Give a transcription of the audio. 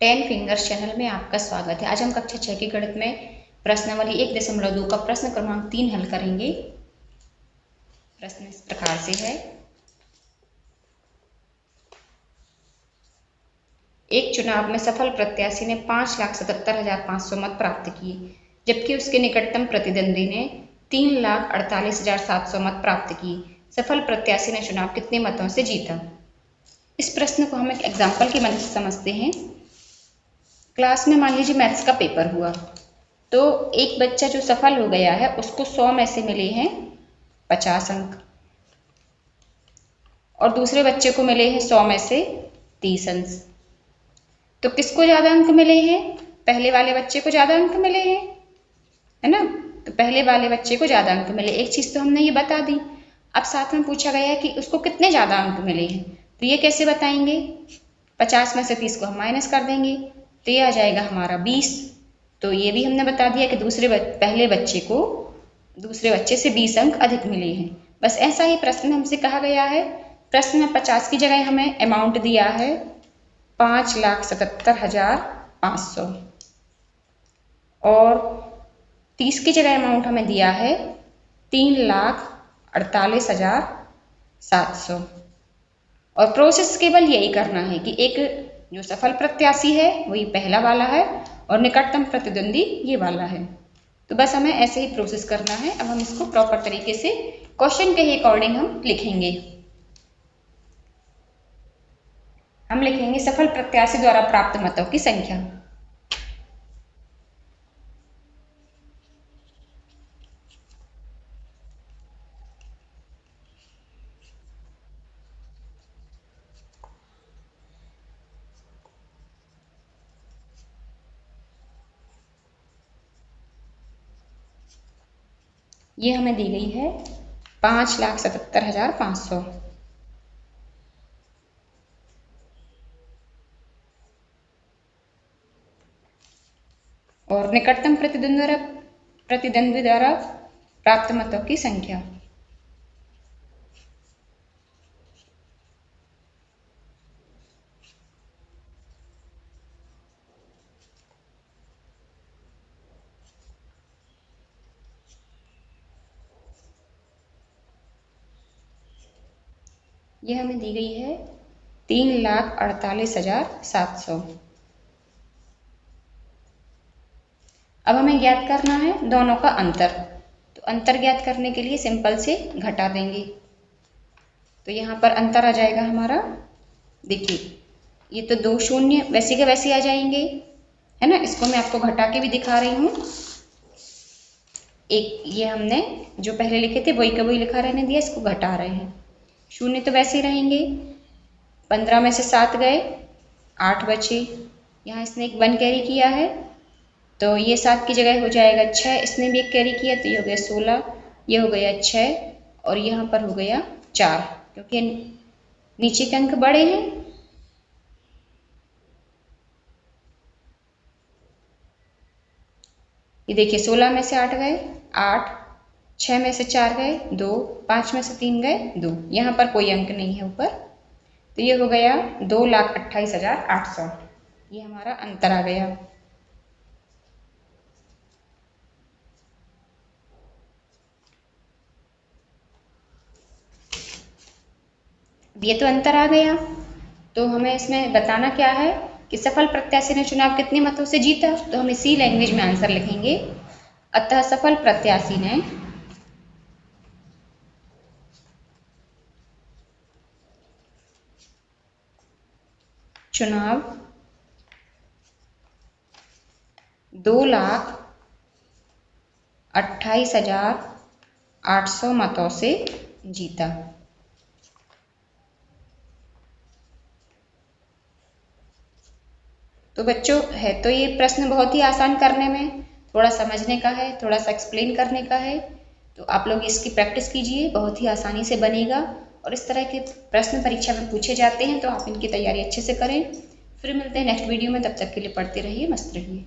10 fingers channel में आपका स्वागत है। आज हम कक्षा 6 की गणित में प्रश्नावली 1.2 का प्रश्न क्रमांक 3 हल करेंगे। प्रश्न इस प्रकार से है। एक चुनाव में सफल प्रत्याशी ने 5,77,500 मत प्राप्त किए, जबकि उसके निकटतम प्रतिद्वंदी ने 3,48,700 मत प्राप्त किए। सफल प्रत्याशी ने चुनाव कितने मतों से जीता? इस प्रश्न को हम एक एग्जाम्पल की मदद से समझते हैं। क्लास में मान लीजिए मैथ्स का पेपर हुआ, तो एक बच्चा जो सफल हो गया है उसको 100 में से मिले हैं 50 अंक, और दूसरे बच्चे को मिले हैं 100 में से 30 अंक। तो किसको ज़्यादा अंक मिले हैं? पहले वाले बच्चे को ज़्यादा अंक मिले हैं, है ना। तो पहले वाले बच्चे को ज़्यादा अंक मिले। एक चीज़ तो हमने ये बता दी। अब साथ में पूछा गया है कि उसको कितने ज़्यादा अंक मिले हैं, तो ये कैसे बताएंगे? 50 में से 30 को हम माइनस कर देंगे, तो ये आ जाएगा हमारा 20। तो ये भी हमने बता दिया कि पहले बच्चे को दूसरे बच्चे से 20 अंक अधिक मिले हैं। बस ऐसा ही प्रश्न में हमसे कहा गया है। प्रश्न में 50 की जगह हमें अमाउंट दिया है 5,77,500, और 30 की जगह अमाउंट हमें दिया है 3,48,700। और प्रोसेस केवल यही करना है कि एक जो सफल प्रत्याशी है वही पहला वाला है और निकटतम प्रतिद्वंदी ये वाला है। तो बस हमें ऐसे ही प्रोसेस करना है। अब हम इसको प्रॉपर तरीके से क्वेश्चन के ही अकॉर्डिंग हम लिखेंगे। हम लिखेंगे सफल प्रत्याशी द्वारा प्राप्त मतों की संख्या। ये हमें दी गई है 5,77,500। और निकटतम प्रतिद्वंदी द्वारा प्राप्त मतों की संख्या। ये हमें दी गई है 3,48,700। अब हमें ज्ञात करना है दोनों का अंतर। तो अंतर ज्ञात करने के लिए सिंपल से घटा देंगे। तो यहाँ पर अंतर आ जाएगा हमारा, देखिए ये तो 2 शून्य वैसे के वैसे आ जाएंगे, है ना। इसको मैं आपको घटा के भी दिखा रही हूँ। एक ये हमने जो पहले लिखे थे वही का वही लिखा रहने दिया, इसको घटा रहे हैं। शून्य तो वैसे ही रहेंगे। 15 में से 7 गए, 8 बचे। यहाँ इसने एक 1 कैरी किया है, तो ये 7 की जगह हो जाएगा 6। इसने भी एक कैरी किया, तो ये हो गया 16, ये हो गया 6, और यहाँ पर हो गया 4, क्योंकि नीचे के अंक बड़े हैं। ये देखिए 16 में से 8 गए 8, 6 में से 4 गए 2, 5 में से 3 गए 2। यहाँ पर कोई अंक नहीं है ऊपर, तो ये हो गया 2,28,800। ये हमारा अंतर आ गया। ये तो अंतर आ गया। तो हमें इसमें बताना क्या है कि सफल प्रत्याशी ने चुनाव कितने मतों से जीता। तो हम इसी लैंग्वेज में आंसर लिखेंगे। अतः सफल प्रत्याशी ने चुनाव 2,28,800 मतों से जीता। तो बच्चों है तो ये प्रश्न बहुत ही आसान करने में, थोड़ा समझने का है, थोड़ा सा एक्सप्लेन करने का है। तो आप लोग इसकी प्रैक्टिस कीजिए, बहुत ही आसानी से बनेगा। और इस तरह के प्रश्न परीक्षा में पूछे जाते हैं, तो आप इनकी तैयारी अच्छे से करें। फिर मिलते हैं नेक्स्ट वीडियो में, तब तक के लिए पढ़ते रहिए, मस्त रहिए।